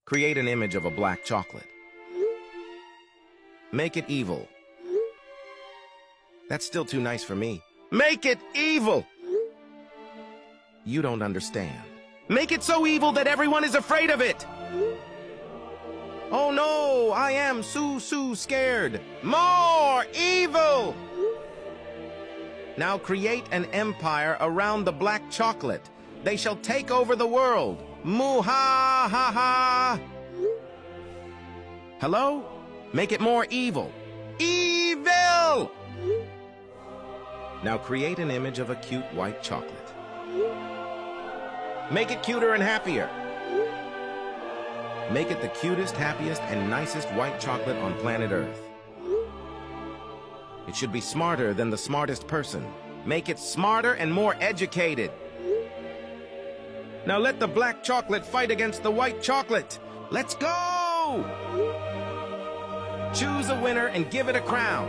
Create an image of a black chocolate. Make it evil. That's still too nice for me. Make it evil! You don't understand. Make it so evil that everyone is afraid of it! Oh no, I am so scared. More evil! Now create an empire around the black chocolate. They shall take over the world. Moo-ha-ha-ha! Hello? Make it more evil. Evil! Now create an image of a cute white chocolate. Make it cuter and happier. Make it the cutest, happiest, and nicest white chocolate on planet Earth. It should be smarter than the smartest person. Make it smarter and more educated. Now let the black chocolate fight against the white chocolate. Let's go! Choose a winner and give it a crown.